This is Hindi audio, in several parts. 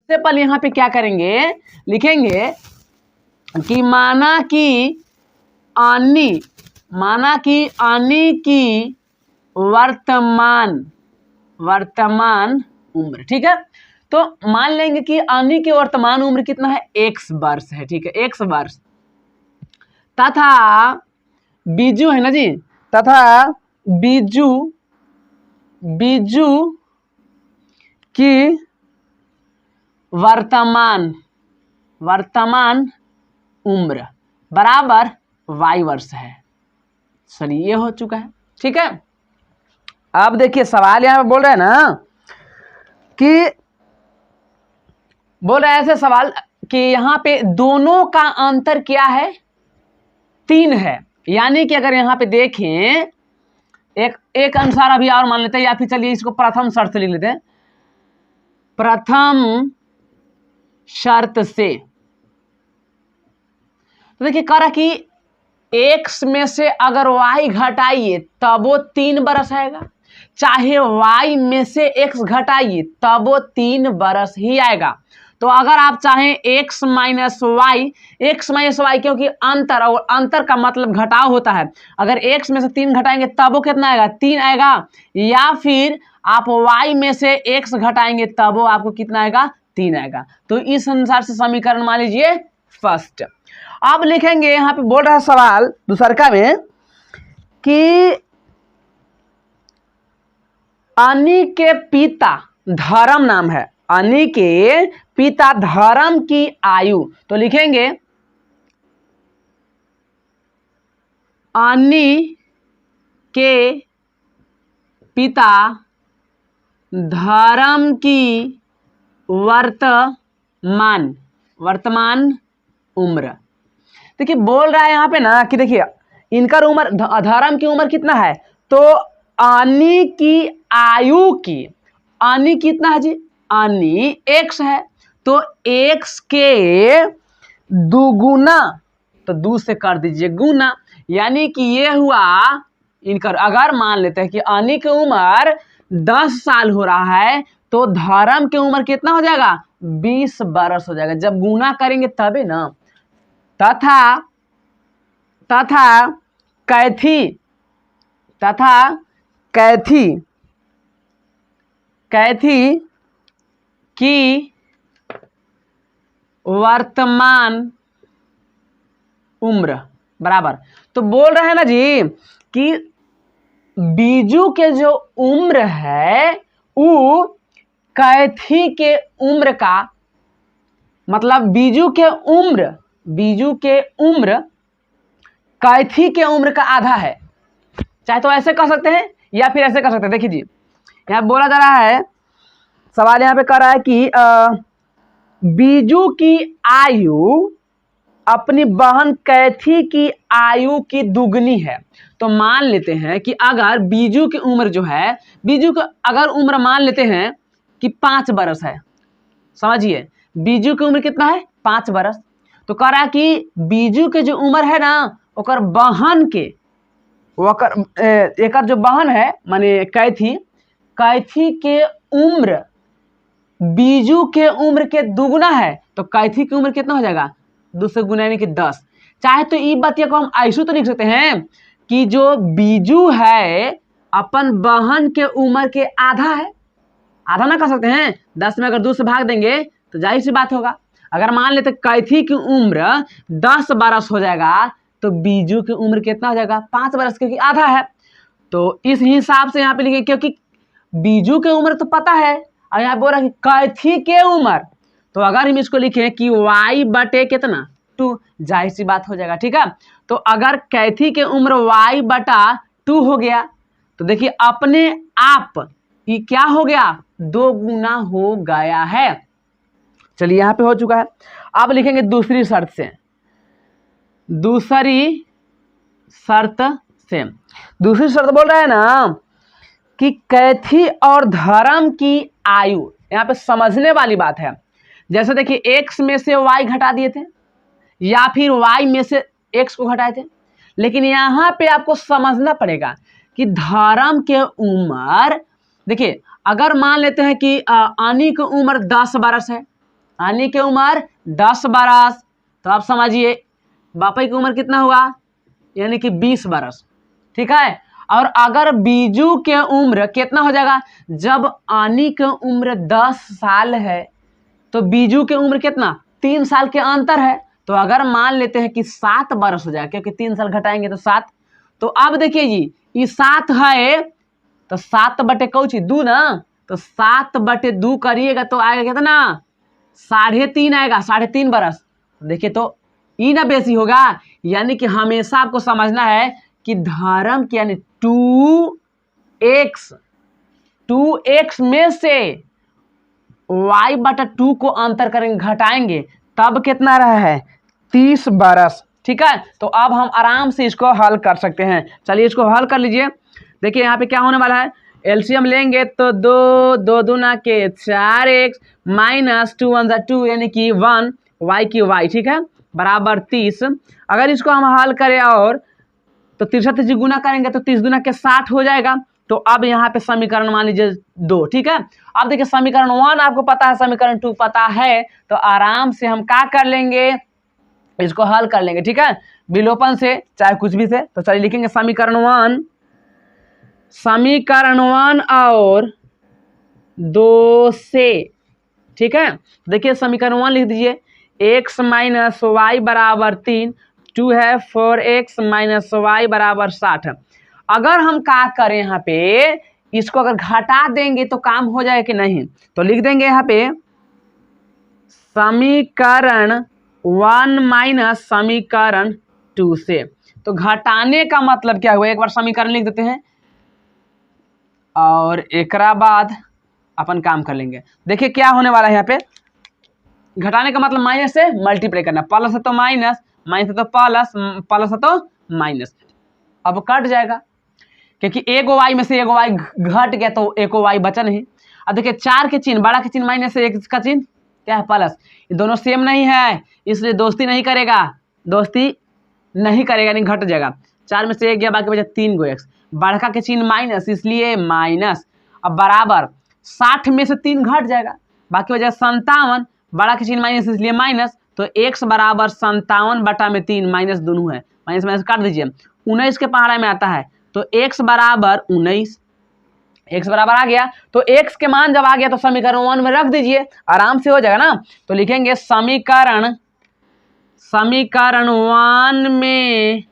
सबसे पहले यहाँ पे क्या करेंगे, लिखेंगे कि माना कि आनी की वर्तमान उम्र, ठीक है। तो मान लेंगे कि आनी की वर्तमान उम्र कितना है, 1 वर्ष है, ठीक है, 1 वर्ष। तथा बीजू है ना जी, तथा बीजू की वर्तमान उम्र बराबर y वर्ष है। चलिए ये हो चुका है, ठीक है। अब देखिए सवाल यहाँ पे बोल रहे हैं ना कि बोल रहे हैं ऐसे सवाल कि यहाँ पे दोनों का अंतर क्या है, 3 है। यानी कि अगर यहाँ पे देखें एक अनुसार अभी और मान लेते हैं, या फिर चलिए इसको प्रथम शर्त से लिख लेते हैं। प्रथम शर्त से तो देखिए कह रहा कि x में से अगर y घटाइए तब वो 3 बरस आएगा, चाहे y में से x घटाइए तब वो 3 बरस ही आएगा। तो अगर आप चाहें x माइनस वाई, क्योंकि अंतर, और अंतर का मतलब घटाव होता है, अगर x में से 3 घटाएंगे तब वो कितना आएगा, 3 आएगा, या फिर आप y में से x घटाएंगे तब वो आपको कितना आएगा, 3 आएगा। तो इस अनुसार से समीकरण मान लीजिए फर्स्ट। अब लिखेंगे यहाँ पे बोल रहा है सवाल दूसरका में कि अनी के पिता धर्म नाम है, अनी के पिता धर्म की आयु, तो लिखेंगे अनी के पिता धर्म की वर्तमान उम्र। देखिए बोल रहा है यहाँ पे ना कि देखिए इनका उम्र, धर्म की उम्र कितना है, तो अनी की आयु की, अनी कितना है जी, अनी x है, तो x के दुगुना, तो 2 से कर दीजिए गुना, यानी कि ये हुआ इनका। अगर मान लेते हैं कि अनी की उम्र 10 साल हो रहा है, तो धर्म की उम्र कितना हो जाएगा, 20 बरस हो जाएगा, जब गुना करेंगे तभी ना। तथा कैथी की वर्तमान उम्र बराबर, तो बोल रहे हैं ना जी कि बीजू के जो उम्र है वो कैथी के उम्र का, मतलब बीजू के उम्र कैथी के उम्र का आधा है। चाहे तो ऐसे कर सकते हैं या फिर ऐसे कर सकते हैं। देखिए जी यहाँ बोला जा रहा है, सवाल यहाँ पे कर रहा है कि बीजू की आयु अपनी बहन कैथी की आयु की दुगनी है। तो मान लेते हैं कि अगर बीजू की उम्र जो है, बीजू की अगर उम्र मान लेते हैं कि 5 बरस है, समझिए बीजू की उम्र कितना है, 5 बरस। तो कह रहा है कि बीजू के जो उम्र है ना, ओकर बहन के, एक जो बहन है माने कैथी के उम्र बीजू के उम्र के दुगुना है, तो कैथी की उम्र कितना हो जाएगा, 2 से गुना यानी कि 10। चाहे तो ये बात को हम ऐसे तो लिख सकते हैं कि जो बीजू है अपन बहन के उम्र के आधा है, आधा ना कर सकते हैं, 10 में अगर 2 से भाग देंगे तो जाहिर सी बात होगा। अगर मान लेते कैथी की उम्र 10 बरस हो जाएगा, तो बीजू की उम्र कितना हो जाएगा, 5 बरस, क्योंकि आधा है। तो इस हिसाब से यहाँ पे लिखेंगे, क्योंकि बीजू की उम्र तो पता है, और यहाँ बोल रहा है कि कैथी के उम्र, तो अगर हम इसको लिखें कि y बटे कितना 2, जाहिर सी बात हो जाएगा, ठीक है। तो अगर कैथी के उम्र y बटा 2 हो गया, तो देखिए अपने आप ये क्या हो गया, 2 गुना हो गया है। चलिए यहाँ पे हो चुका है। अब लिखेंगे दूसरी शर्त से, दूसरी शर्त बोल रहा है ना कि कैथी और धर्म की आयु, यहाँ पे समझने वाली बात है। जैसे देखिए x में से y घटा दिए थे, या फिर y में से x को घटाए थे, लेकिन यहाँ पे आपको समझना पड़ेगा कि धर्म के उम्र, देखिए अगर मान लेते हैं कि अनी की उम्र 10 बरस है, आनी की उम्र 10 बरस, तो आप समझिए बापई की उम्र कितना हुआ, यानी कि 20 बरस। ठीक है, और अगर बीजू के उम्र कितना हो जाएगा, जब आनी की उम्र 10 साल है तो बीजू की उम्र कितना, 3 साल के अंतर है, तो अगर मान लेते हैं कि 7 बरस हो जाएगा, क्योंकि 3 साल घटाएंगे तो 7। तो अब देखिए जी, ये 7 है तो 7 बटे कौची 2 ना, तो 7 बटे 2 करिएगा तो आएगा कितना, 3.5 आएगा, 3.5 बरस। देखिए तो ई ना बेसी होगा, यानी कि हमेशा आपको समझना है कि धर्म की यानी 2x में से y/2 को अंतर करेंगे, घटाएंगे, तब कितना रहा है 30 बरस। ठीक है, तो अब हम आराम से इसको हल कर सकते हैं। चलिए इसको हल कर लीजिए। देखिए यहाँ पे क्या होने वाला है, एलसीएम लेंगे तो 2 दूना के 4x माइनस 2 1 2 यानी कि 1 y की y, ठीक है, बराबर 30। अगर इसको हम हल करें और तो 63 से गुना करेंगे तो 30 दूना के 60 हो जाएगा। तो अब यहाँ पे समीकरण मान लीजिए 2। ठीक है, अब देखिए समीकरण 1 आपको पता है, समीकरण 2 पता है, तो आराम से हम क्या कर लेंगे, इसको हल कर लेंगे। ठीक है, विलोपन से चाहे कुछ भी से। तो चलिए लिखेंगे समीकरण 1 और 2 से। ठीक है, देखिए समीकरण 1 लिख दीजिए, x माइनस वाई बराबर 3, 2 है 4x माइनस वाई बराबर 60। अगर हम क्या करें यहाँ पे, इसको अगर घटा देंगे तो काम हो जाए कि नहीं, तो लिख देंगे यहाँ पे समीकरण 1 माइनस समीकरण 2 से। तो घटाने का मतलब क्या हुआ, एक बार समीकरण लिख देते हैं और एक बाद अपन काम कर लेंगे। देखिए क्या होने वाला है यहाँ पे, घटाने का मतलब माइनस से मल्टीप्लाई करना, प्लस है तो माइनस, माइनस है तो प्लस, प्लस है तो माइनस। अब कट जाएगा क्योंकि एगो वाई में से एगो वाई घट गया तो एको वाई बचा नहीं। अब देखिए 4 के चिन्ह, बड़ा के चिन्ह माइनस से, एक का चिन्ह क्या है प्लस, ये दोनों सेम नहीं है, इसलिए दोस्ती नहीं करेगा, नहीं घट जाएगा। 4 में से 1 गया, बाकी बचा 3 गो x, बड़का के चिन्ह माइनस इसलिए माइनस। अब बराबर 60 में से 3 घट जाएगा, बाकी बचा 57, बड़ा के चिन्ह माइनस इसलिए माइनस, तो x बराबर 57/3 माइनस दोनों है, माइनस माइनस काट दीजिए, 19 के पहाड़ा में आता है, तो x बराबर 19, x बराबर आ गया। तो x के मान जब आ गया तो समीकरण 1 में रख दीजिए, आराम से हो जाएगा ना। तो लिखेंगे समीकरण 1 में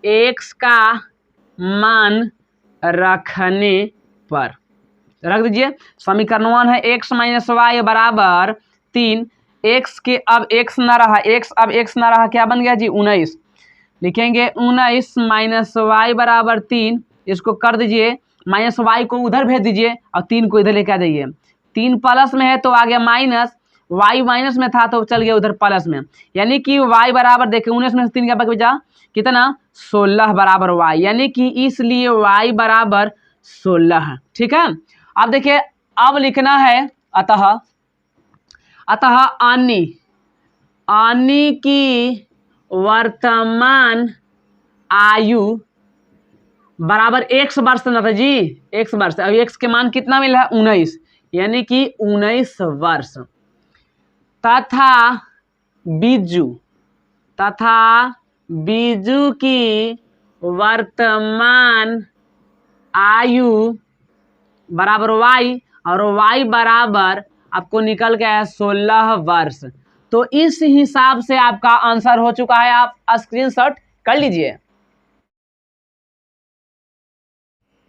x का मान रखने पर, रख दीजिए समीकरण 1 है x माइनस वाई बराबर 3, x के अब x ना रहा, क्या बन गया जी 19, लिखेंगे 19 माइनस वाई बराबर 3, इसको कर दीजिए, माइनस वाई को उधर भेज दीजिए और 3 को इधर लेके आ जाइए, 3 प्लस में है तो आ गया माइनस, वाई माइनस में था तो चल गया उधर प्लस में, यानी कि वाई बराबर देखिए 19 में से 3 का बचा कितना 16 बराबर वाई, यानी कि इसलिए वाई बराबर 16। ठीक है, अब देखिए अब लिखना है अतः आनी की वर्तमान आयु बराबर x वर्ष ना था जी, x वर्ष। अब x के मान कितना मिला है 19, यानी कि 19 वर्ष, तथा बीजू की वर्तमान आयु बराबर y, और y बराबर आपको निकल गया है 16 वर्ष। तो इस हिसाब से आपका आंसर हो चुका है, आप स्क्रीनशॉट कर लीजिए।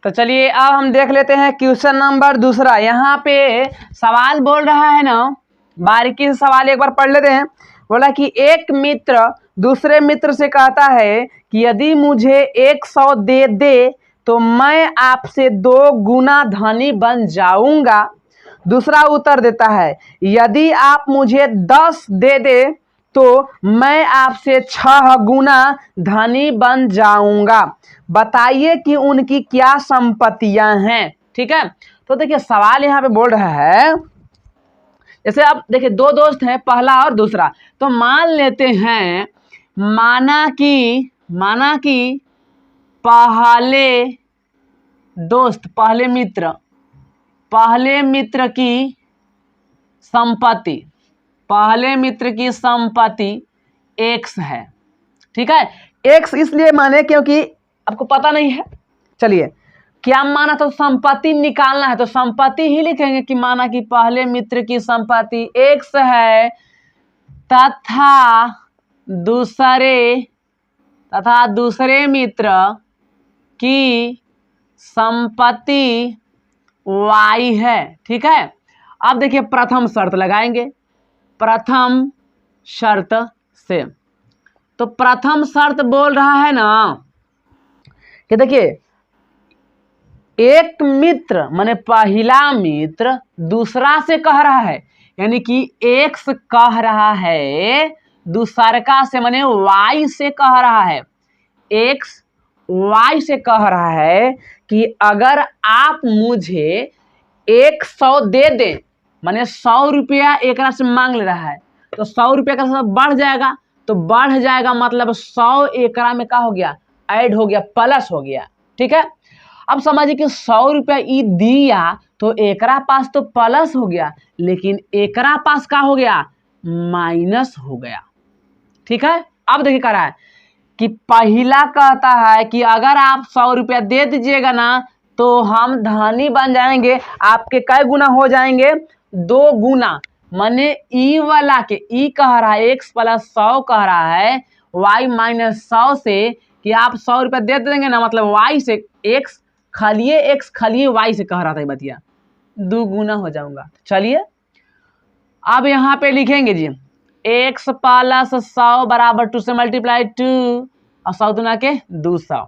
तो चलिए अब हम देख लेते हैं क्वेश्चन नंबर 2। यहाँ पे सवाल बोल रहा है ना, बारीकी से सवाल एक बार पढ़ लेते हैं। बोला कि एक मित्र दूसरे मित्र से कहता है कि यदि मुझे 100 दे दे तो मैं आपसे 2 गुना धनी बन जाऊंगा। दूसरा उत्तर देता है यदि आप मुझे 10 दे दे तो मैं आपसे 6 गुना धनी बन जाऊंगा। बताइए कि उनकी क्या संपत्तियां हैं। ठीक है, तो देखिए सवाल यहाँ पे बोल रहा है, जैसे अब देखिए 2 दोस्त हैं, पहला और दूसरा, तो मान लेते हैं माना कि पहले मित्र की संपत्ति पहले मित्र की संपत्ति x है। ठीक है, x इसलिए माने क्योंकि आपको पता नहीं है। चलिए क्या माना, तो संपत्ति निकालना है तो संपत्ति ही लिखेंगे कि माना कि पहले मित्र की संपत्ति x है तथा दूसरे मित्र की संपत्ति y है। ठीक है, अब देखिए प्रथम शर्त लगाएंगे, प्रथम शर्त से। तो प्रथम शर्त बोल रहा है ना कि देखिए एक मित्र माने पहला मित्र दूसरा से कह रहा है, यानी कि x कह रहा है दूसरका से माने y से कह रहा है, x y से कह रहा है कि अगर आप मुझे 100 दे दें, माने 100 रुपया एक से मांग ले रहा है, तो 100 रुपया का बढ़ जाएगा, तो बढ़ जाएगा मतलब 100 एकरा में क्या हो गया, ऐड हो गया, प्लस हो गया। ठीक है, अब समझिए कि 100 रुपया ई दिया तो एकरा पास तो प्लस हो गया, लेकिन एकरा पास क्या हो गया, माइनस हो गया। ठीक है, अब देखिए कह रहा है कि पहला कहता है कि अगर आप 100 रुपया दे दीजिएगा ना तो हम धनी बन जाएंगे, आपके कई गुना हो जाएंगे, 2 गुना। माने ई वाला के ई कह रहा है x प्लस 100 कह रहा है y माइनस 100 से कि आप 100 रुपया दे देंगे ना, मतलब y से x खालिए y से कह रहा था बतिया, 2 गुना हो जाऊंगा। चलिए अब यहाँ पे लिखेंगे जी x प्लस 100 बराबर 2 से मल्टीप्लाई 2 और 100 दूना के 200,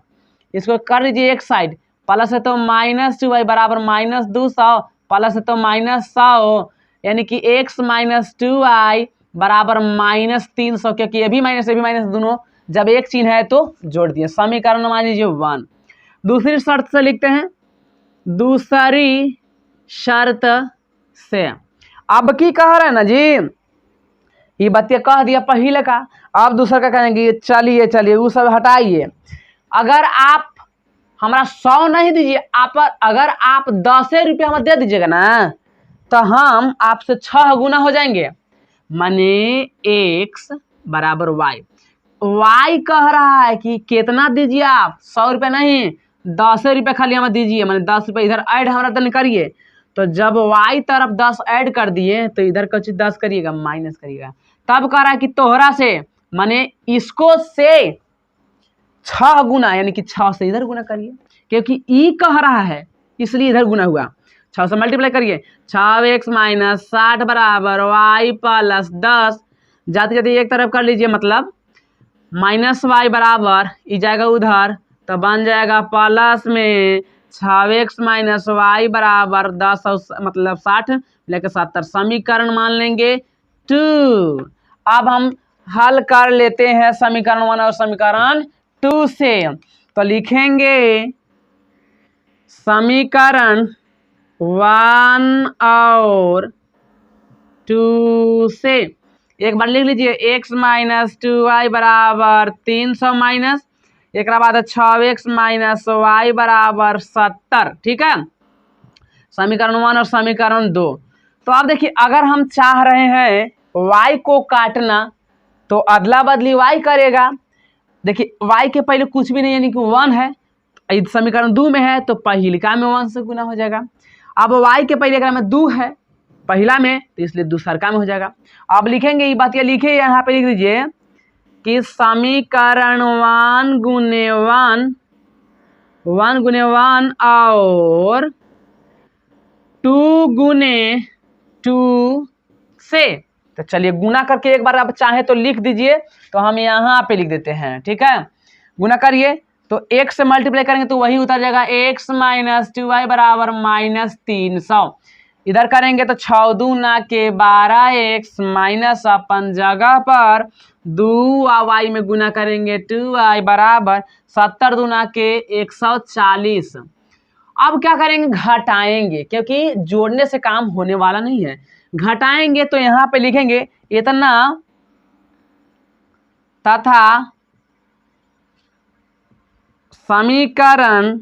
इसको कर लीजिए एक साइड, प्लस है तो माइनस 2y बराबर माइनस 200, प्लस है तो माइनस 100, यानी कि x माइनस 2y बराबर माइनस 300, क्योंकि ये भी माइनस दोनों जब एक चिन्ह है तो जोड़ दिए। समीकरण मान लीजिए 1। दूसरी शर्त से लिखते हैं, दूसरी शर्त से। अब की कह रहे हैं ना जी, ये बतिया कह दिया पहले का, अब दूसरा का कहेंगे। चलिए वो सब हटाइए, अगर आप हमारा 100 नहीं दीजिए, आप अगर आप 10 रुपया हमें दे दीजिएगा ना तो हम आपसे 6 गुना हो जाएंगे, माने x बराबर y कह रहा है कि कितना दीजिए आप, 100 रुपया नहीं, 10 रुपया खाली हमें दीजिए, माने 10 रुपया इधर ऐड हमारा दन करिए, तो जब y तरफ 10 ऐड कर दिए तो इधर कुछ 10 करिएगा, माइनस करिएगा। तब कह रहा है कि तोहरा से माने इसको से 6 गुना, यानी कि 6 से इधर गुना करिए, क्योंकि ई कह रहा है इसलिए इधर गुना हुआ। 6 से मल्टीप्लाई करिए, 6x माइनस 60 बराबर y प्लस 10, जाते जाते एक तरफ कर लीजिए, मतलब माइनस y बराबर ई जाएगा उधर, तो बन जाएगा प्लस में 6x माइनस y बराबर 10 मतलब 60 लेकर 70, समीकरण मान लेंगे 2। अब हम हल कर लेते हैं समीकरण 1 और समीकरण 2 से, तो लिखेंगे समीकरण 1 और 2 से। एक बार लिख लीजिए, x माइनस 2y बराबर 300 माइनस, एक बाद 6x माइनस y बराबर 70। ठीक है, समीकरण 1 और समीकरण 2। तो अब देखिए अगर हम चाह रहे हैं y को काटना तो अदला बदली y करेगा। देखिए y के पहले कुछ भी नहीं, यानी कि 1 है, समीकरण 2 में है तो पहिलका में 1 से गुना हो जाएगा। अब y के पहले अगर में 2 है पहला में, तो इसलिए दूसरका में हो जाएगा। अब लिखेंगे ये बात, ये लिखे यहाँ पे लिख दीजिए कि समीकरण 1 गुने 1 और 2 गुने 2 से। तो चलिए गुना करके एक बार आप चाहे तो लिख दीजिए, तो हम यहाँ पे लिख देते हैं। ठीक है, गुना करिए तो x से मल्टीप्लाई करेंगे तो वही उतर जाएगा, x माइनस 2y बराबर माइनस 300। इधर करेंगे तो 6 दूना के 12x माइनस अपन जगह पर 2y में गुना करेंगे 2y बराबर 70 दूना के 140। अब क्या करेंगे, घटाएंगे, क्योंकि जोड़ने से काम होने वाला नहीं है। घटाएंगे तो यहाँ पे लिखेंगे इतना तथा समीकरण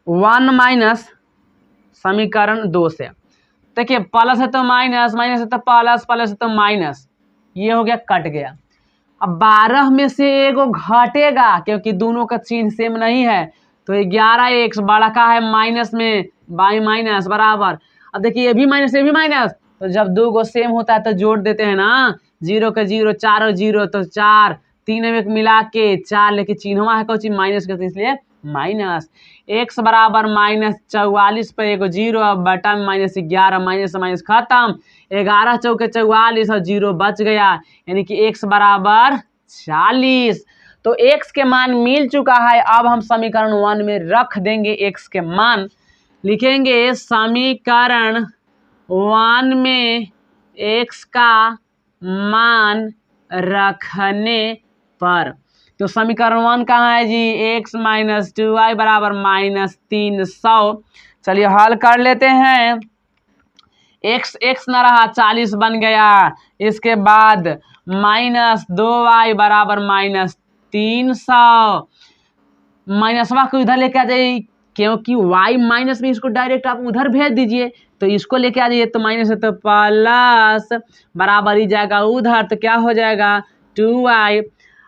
1 माइनस समीकरण 2 से। देखिए प्लस है तो माइनस, माइनस है तो प्लस, प्लस है तो माइनस, ये हो गया कट गया। अब 12 में से एगो घटेगा क्योंकि दोनों का चिन्ह सेम नहीं है, तो 11x बड़ा का है माइनस में, बाई माइनस बराबर। अब देखिए ये भी माइनस, ये भी माइनस, तो जब दो गो सेम होता है तो जोड़ देते हैं ना, 0 के 0, 4 और 0 तो 4, 3 में एक मिला के 4, लेकिन चिन्हवा है कौन माइनस का, इसलिए माइनस। x बराबर -44 पे एगो 0 बटा में -11, माइनस से माइनस खत्म, 11 चौके 44 और 0 बच गया, यानी कि x बराबर 40। तो x के मान मिल चुका है। अब हम समीकरण 1 में रख देंगे x के मान, लिखेंगे समीकरण 1 में x का मान रखने पर, तो समीकरण 1 कहाँ है जी, x माइनस 2y बराबर -300। चलिए हल कर लेते हैं। x न रहा 40 बन गया, इसके बाद -2y बराबर -300, माइनसवा को इधर लेके आ जाइए क्योंकि y माइनस में, इसको डायरेक्ट आप उधर भेज दीजिए, तो इसको लेके आ जाइए, तो माइनस है तो प्लस बराबर ही जाएगा उधर, तो क्या हो जाएगा 2y।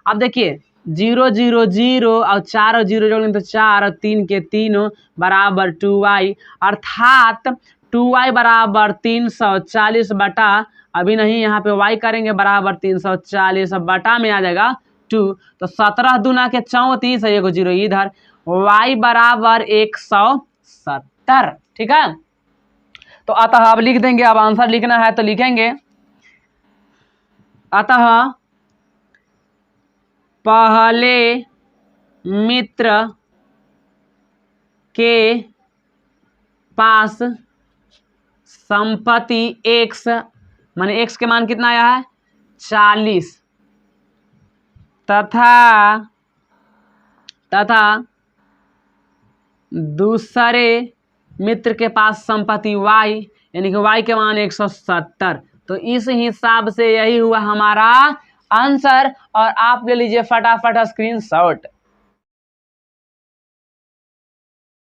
अब देखिए 0 0 0 और 4 और 0 जोड़ेंगे तो 4 और 3 के तीनों बराबर 2y, अर्थात 2y बराबर 340 बटा, अभी नहीं यहाँ पे y करेंगे, बराबर 340 बटा में आ जाएगा 2, तो 17 दूना के 34 है, एगो 0 इधर, y बराबर 170। ठीक है, तो अतः अब लिख देंगे, अब आंसर लिखना है तो लिखेंगे, अतः पहले मित्र के पास संपत्ति x, माने x के मान कितना आया है 40, तथा दूसरे मित्र के पास संपत्ति y, यानी कि y के मान 170। तो इस हिसाब से यही हुआ हमारा आंसर, और आप ले लीजिए फटाफट स्क्रीनशॉट।